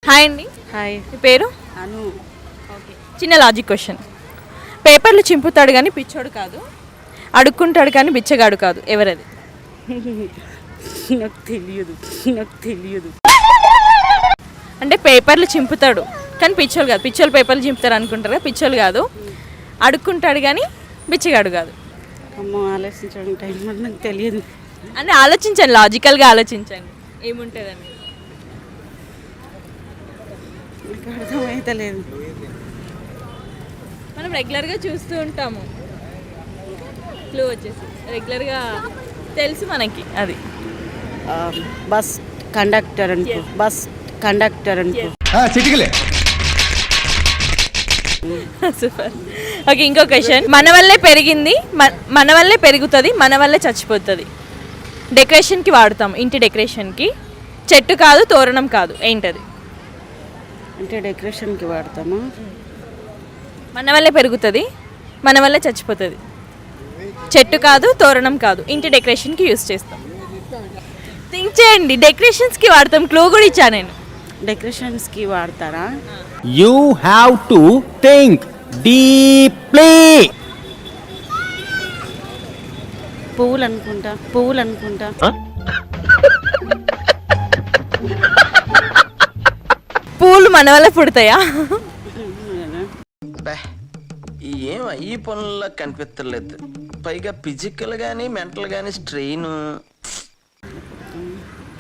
Hi అండి. Hi. మీ పేరు? అను. Okay, చిన్న లాజిక్ క్వశ్చన్. పేపర్లు చింపుతాడు కానీ పిచ్చోడు కాదు, అడుక్కుంటాడు కానీ బిచ్చగాడు కాదు, ఎవరది? నాకు తెలియదు. అంటే పేపర్లు చింపుతాడు కానీ పిచ్చోళ్ళు కాదు. పిచ్చోళ్ళు పేపర్లు చింపుతారు అనుకుంటారు కదా, పిచ్చోళ్ళు కాదు. అడుక్కుంటాడు కానీ బిచ్చగాడు కాదు. అమ్మో, ఆలోచించడం టైం కూడా నాకు తెలియదు. అంటే ఆలోచించండి, లాజికల్గా ఆలోచించండి ఏముంటుందని. నాకు అర్థమైతలేదు. మనం రెగ్యులర్గా చూస్తూ ఉంటాము. క్లూ వచ్చేసి రెగ్యులర్గా తెలుసు మనకి అది. బస్ కండక్టర్ అనుకో. బస్ కండక్టర్ అనుకో. సూపర్. ఓకే, ఇంకో క్వశ్చన్. మన వల్లే పెరిగింది, మన వల్లే పెరుగుతుంది, మన వల్లే చచ్చిపోతుంది. డెకరేషన్కి వాడతాం, ఇంటి డెకరేషన్కి. చెట్టు కాదు, తోరణం కాదు, ఏంటది? అంటే డెకరేషన్కి వాడతామా? మన వల్లే పెరుగుతుంది, మన వల్లే చచ్చిపోతుంది. చెట్టు కాదు, తోరణం కాదు, ఇంటి డెకరేషన్కి యూస్ చేస్తాం. థింక్ చేయండి. డెకరేషన్స్కి వాడతాం. క్లూ కూడా ఇచ్చా నేను. డెకరేషన్స్కి వాడతారా? You have to think deeply. పువ్వులు అనుకుంటా. పూలు మన వల్ల పుడతాయా? ఏం ఈ పనుల్లో కనిపించలేదు. పైగా ఫిజికల్ గానీ మెంటల్ గానీ స్ట్రెయిన్.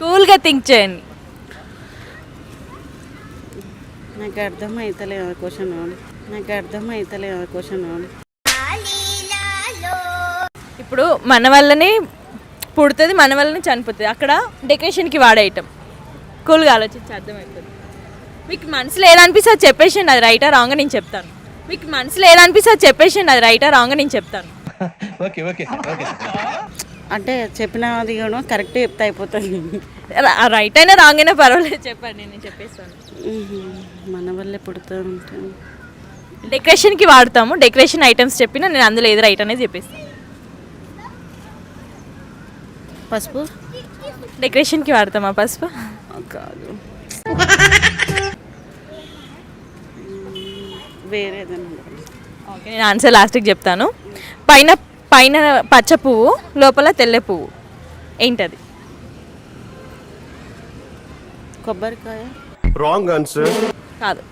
కూల్గా థింక్ చేయండి. నాకు అర్థమైతలేదు క్వశ్చన్. ఇప్పుడు మన వల్లనే పుడుతుంది, మన వల్లనే చనిపోతుంది. అక్కడ డెకరేషన్కి వాడే ఐటమ్. కూల్గా ఆలోచించి అర్థమైపోతుంది. మీకు మనసులో ఏదనిపిస్తే అది చెప్పేసిండి, అది రైటా రాంగ్ నేను చెప్తాను. మీకు మనసులో ఏదనిపిస్తే అది చెప్పేసిండి, అది రైటా రాంగ్ నేను చెప్తాను. అంటే చెప్పినది కూడా కరెక్ట్ చెప్తే అయిపోతుంది. రైట్ అయినా రాంగ్ అయినా పర్వాలేదు, చెప్పండి, నేను చెప్పేస్తాను. మన వల్లే పుడుతూ ఉంటాం. డెకరేషన్కి వాడతాము. డెకరేషన్ ఐటమ్స్ చెప్పినా నేను అందులో ఏది రైట్ అనేది చెప్పేస్తాను. పసుపు. డెకరేషన్కి వాడతామా పసుపు? కాదు, వేరేదన్నా. ఓకే, నేను ఆన్సర్ లాస్ట్కి చెప్తాను. పైన పైన పచ్చ పువ్వు, లోపల తెల్ల పువ్వు, ఏంటది? కొబ్బరికాయ. Wrong answer. కాదు.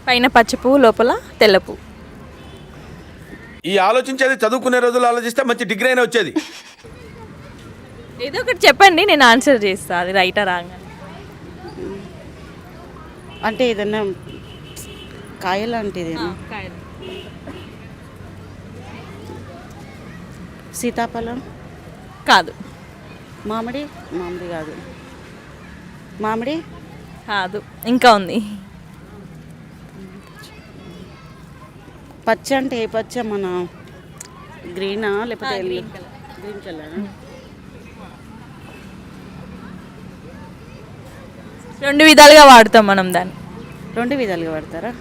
పైన పచ్చ పువ్వు, లోపల తెల్ల పువ్వు. ఈ ఆలోచించేది చదువుకునే రోజులు ఆలోచిస్తే మంచి డిగ్రీ అయినా వచ్చేది. ఏదో ఒకటి చెప్పండి, నేను ఆన్సర్ చేస్తాను. అది రైటా రాంగ్ అని. అంటే ఏదన్నా కాయ లాంటిది. సీతాఫలం. కాదు. మామిడి కాదు. మామిడి కాదు, ఇంకా ఉంది. పచ్చ అంటే ఏ పచ్చ? మన గ్రీనా లేకపోతే గ్రీన్ కలర్? రెండు విధాలుగా వాడతాం మనం దాన్ని. రెండు విధాలుగా వాడతారా?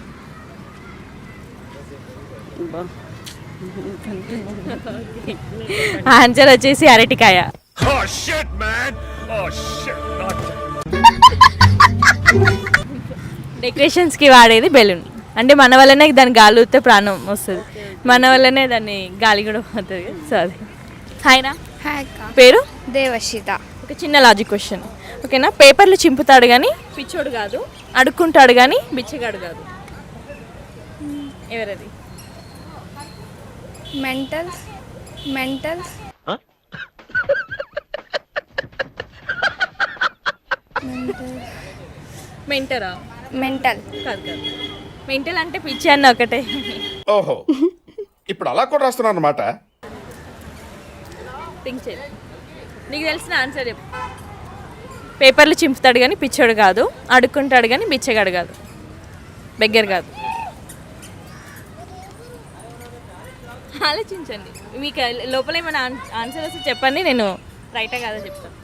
ఆన్సర్ వచ్చేసి అరటికాయ. డెకరేషన్స్కి వాడేది బెలూన్. అంటే మన వల్లనే దాన్ని గాలి ఊస్తే ప్రాణం వస్తుంది, మన వల్లనే దాన్ని గాలి కూడా పోతుంది. సో అది. హాయ్నా. పేరు? దేవశిత. ఒక చిన్న లాజిక్ క్వశ్చన్, ఓకేనా? పేపర్లు చింపుతాడు కానీ పిచ్చోడు కాదు, అడుక్కుంటాడు కానీ బిచ్చగాడు కాదు, ఎవరది? మెంటల్. మెంటరా? మెంటల్ కాదు. మెంటల్ అంటే పిచ్చి అన్న ఒకటే. ఓహో, ఇప్పుడు అలా కూడా రాస్తున్నాను అనమాట. థింక్ చేయి, నీకు తెలిసిన ఆన్సర్ చెప్పు. పేపర్లు చింపుతాడు కానీ పిచ్చోడు కాదు, అడుక్కుంటాడు కానీ బిచ్చగాడు కాదు, బెగ్గర్ కాదు. ఆలోచించండి. మీకు లోపల ఏమైనా ఆన్సర్ వస్తే చెప్పండి, నేను రైటా కాదా చెప్తాను.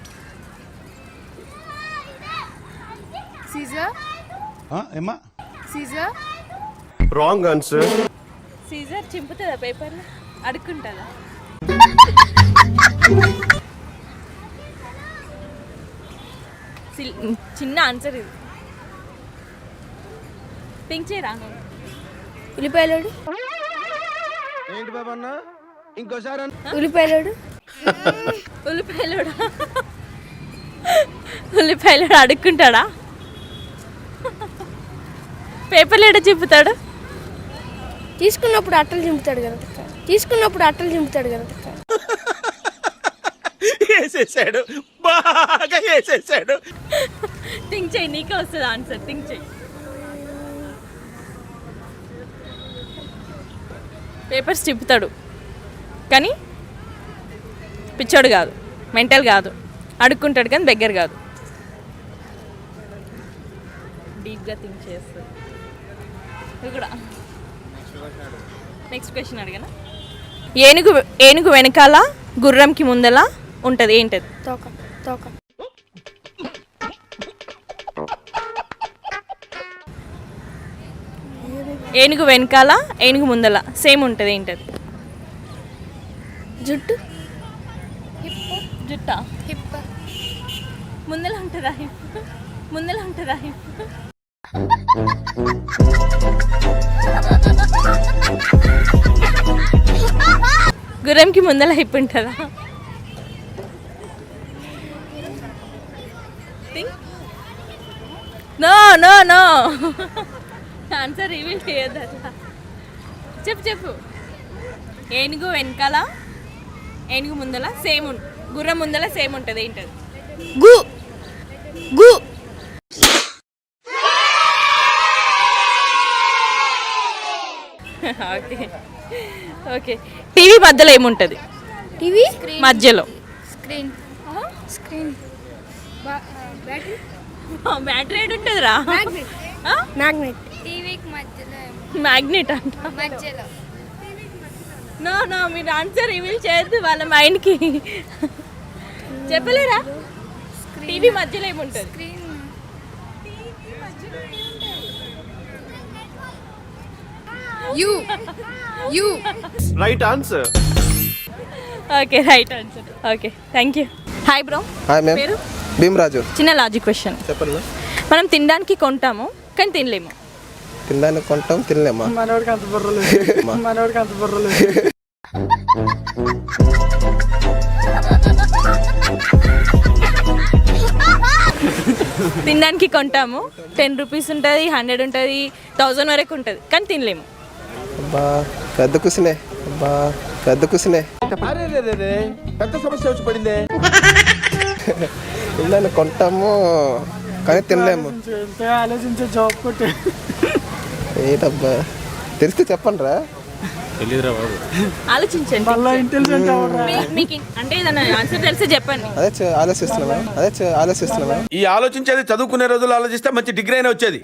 సీజర్. Wrong answer. సీజర్ చింపుతుందా పేపర్లు? అడుక్కుంటుందా? చిన్న ఆన్సర్ ఇది. థింక్ చేయరా. ఉల్లిపాయలోడు ఏంటి బాబా అన్న ఇంకోసారి ఉల్లిపాయలోడు ఉల్లిపాయలోడా? ఉల్లిపాయలోడు అడుక్కుంటాడా? పేపర్లు ఎడ చింపుతాడు? తీసుకున్నప్పుడు అట్టలు చింపుతాడు కదా. తీసుకున్నప్పుడు అట్టలు చింపుతాడు కదా. వేసేసాడు, బాగా వేసేసాడు. థింక్ చేయి, నీకే వస్తుంది ఆన్సర్. థింక్ చేయి. పేపర్స్ చింపుతాడు కానీ పిచ్చోడు కాదు, మెంటల్ కాదు, అడుక్కుంటాడు కానీ దగ్గర కాదు. డీప్గా థింక్ చేస్తాడు. ఇక్కడ నెక్స్ట్ క్వశ్చన్ అడిగానా? ఏనుగు వెనకాల గుర్రంకి ముందల ఉంటుంది, ఏంటది? తోక తోక ఏనుగు వెనకాల ఏనుగు ముందల సేమ్ ఉంటుంది, ఏంటది? జుట్టు జుట్టా? హిప్ ముందల ఉంటుందా హిప్? ముందల ఉంటుందా హిప్? గుర్రంకి ముందల హిప్ ఉంటుందా? No no no, answer reveal చేయొద్దు అట్లా. చెప్పు. ఏనుగు వెనకాల ఏనుగు ముందల సేమ్ గుర్రం ముందల సేమ్ ఉంటుంది, ఏంటది? గు గు ఓకే ఓకే. టీవీ మధ్యలో ఏముంటుంది? టీవీ మధ్యలో స్క్రీన్ స్క్రీన్ బ్యాటరీ బ్యాటరీ ఏడు ఉంటుందిరా? మ్యాగ్నెట్ టీవీకి మధ్యలో మ్యాగ్నెట్ అంట. మధ్యలో నో నో, మీరు ఆన్సర్ రివీల్ చేయొద్దు వాళ్ళ మైండ్కి. చెప్పలేరా? టీవీ మధ్యలో ఏముంటుంది? Screen you you right answer. Okay, right answer. Okay, thank you. Hi bro. Hi ma'am. పేరు? భీమరాజు. చిన్న లాజిక్ క్వశ్చన్. చెప్పండి మ్యామ్. మనం తినడానికి కొంటాము కానీ తినలేము. తినడానికి కొంటాం తినలేమా? తినడానికి కొంటాము, 10 రూపీస్ ఉంటుంది, 100 ఉంటుంది, 1000 వరకు ఉంటుంది కానీ తినలేము. అబ్బా పెద్ద కుసినే. అబ్బా పెద్ద కుసినే. పెద్ద సమస్య వచ్చి పడిందే. తినడానికి కొంటాము కానీ తినలేము. ఏంటబ్బా తెలిస్తే చెప్పండి రా. ఆలోచించండి. మీకు అంటే ఏదైనా ఆన్సర్ తెలిస్తే చెప్పండి. అదే ఆలోచిస్తున్నామా. ఈ ఆలోచించేది చదువుకునే రోజులు ఆలోచిస్తే మంచి డిగ్రీ అయినా వచ్చేది.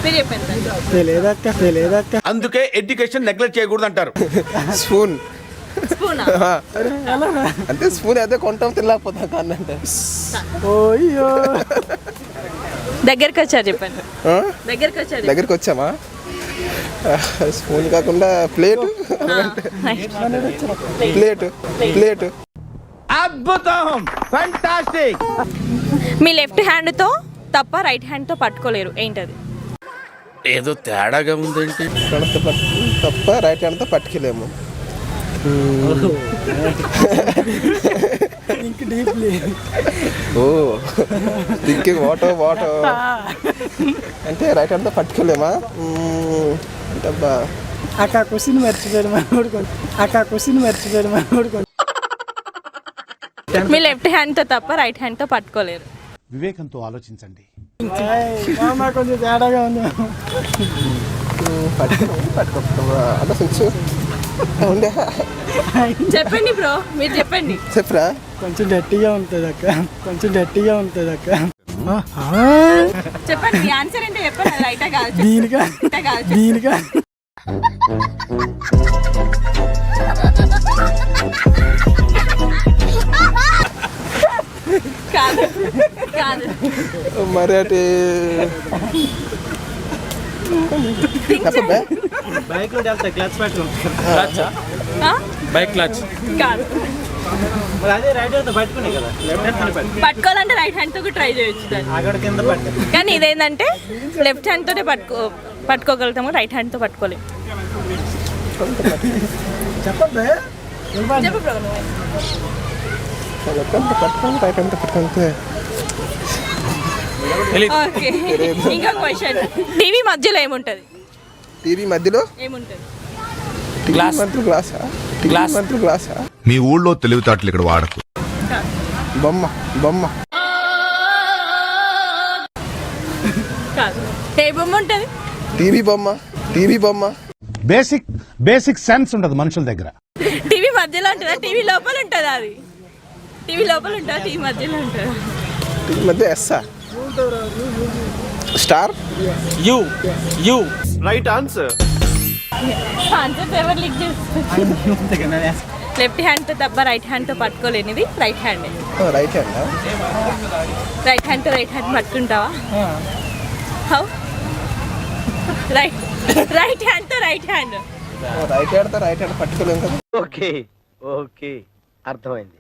మీరు చెప్పండి. అందుకే ఎడ్యుకేషన్ నెగ్లెక్ట్ చేయకూడదు అంటారు. స్పూన్ స్పూనా? అంటే స్పూన్ అదే కొంటాం తినలేకపోతాం కానీ అంటే దగ్గరికి వచ్చారు చెప్పండి. ఆ? దగ్గరికి వచ్చారు. దగ్గరికి వచ్చామా? స్పూన్ కాకుండా ప్లేటు. ప్లేటు. అద్భుతం, ఫంటాస్టిక్. మీ లెఫ్ట్ హ్యాండ్తో తప్ప రైట్ హ్యాండ్తో పట్టుకోలేరు, ఏంటది? ఏదో తేడాగా ఉందేంటి? తప్ప రైట్ హ్యాండ్తో పట్టుకెళ్ళాము. ఓ థింకింగ్ వాటో అంటే రైట్ హ్యాండ్తో పట్టుకెళ్ళామా? డబ్బా అక్క క్వశ్చన్ మర్చిపోయాడు మనోడు. మీ లెఫ్ట్ హ్యాండ్తో తప్ప రైట్ హ్యాండ్తో పట్టుకోలేరు. వివేకంతో ఆలోచించండి. కొంచెం తేడాగా ఉంది. పట్టుకోవా ఆలోచించు. చెప్పండి బ్రో, మీరు చెప్పండి. చెప్పరా. కొంచెం గట్టిగా ఉంటుంది అక్క. చెప్పండి, మీ ఆన్సర్ ఏంటో చెప్పండి. రైటా కాదు? దీనిగా కాదు కాదు. మరి అటు బైక్ లో క్లచ్ పెట్టు. ఆ? బైక్ క్లచ్ కాదు. పట్టుకోవాలంటే రైట్ హ్యాండ్తో కూడా ట్రై చేయొచ్చు దాన్ని. కానీ ఇదేంటంటే లెఫ్ట్ హ్యాండ్తోనే పట్టుకోగలుగుతాము, రైట్ హ్యాండ్తో పట్టుకోలేము. చెప్పండి చెప్పు బ్రో నువ్వే. పట్టుకోండి రైట్ అంతా పట్టుకుంటే ఓకే, ఇంకా క్వశ్చన్. టీవీ మధ్యలో ఏముంటుంది? టీవీ మధ్యలో ఏముంటుంది? టీవీ మధ్యలో గ్లాసా? టీవీ మధ్యలో గ్లాసా? మీ ఊళ్ళో తెలివితేటలు ఇక్కడ వాడకు. బొమ్మ బొమ్మ కాదు. ఏ బొమ్మ ఉంటుంది? టీవీ బొమ్మ. టీవీ బొమ్మ. బేసిక్ సెన్స్ ఉండదు మనుషుల దగ్గర. టీవీ మధ్యలో ఉంటుందా? టీవీ లోపల ఉంటుందా? అది టీవీ లోపల ఉంటుందా? టీవీ మధ్యలో ఉంటుందా? టీవీ మధ్య ఎస్సా? Star. You right answer. Answer ఎవరు లీక్ చేస్తారు? లెఫ్ట్ హ్యాండ్తో తప్ప రైట్ హ్యాండ్తో పట్టుకోలేనిది రైట్ హ్యాండ్. రైట్ హ్యాండా? రైట్ హ్యాండ్తో రైట్ హ్యాండ్ పట్టుకుంటావా? హౌ? రైట్ హ్యాండ్తో రైట్ హ్యాండ్. రైట్ హ్యాండ్తో రైట్ హ్యాండ్ పట్టుకోలేం కదా. ఓకే ఓకే అర్థమైంది.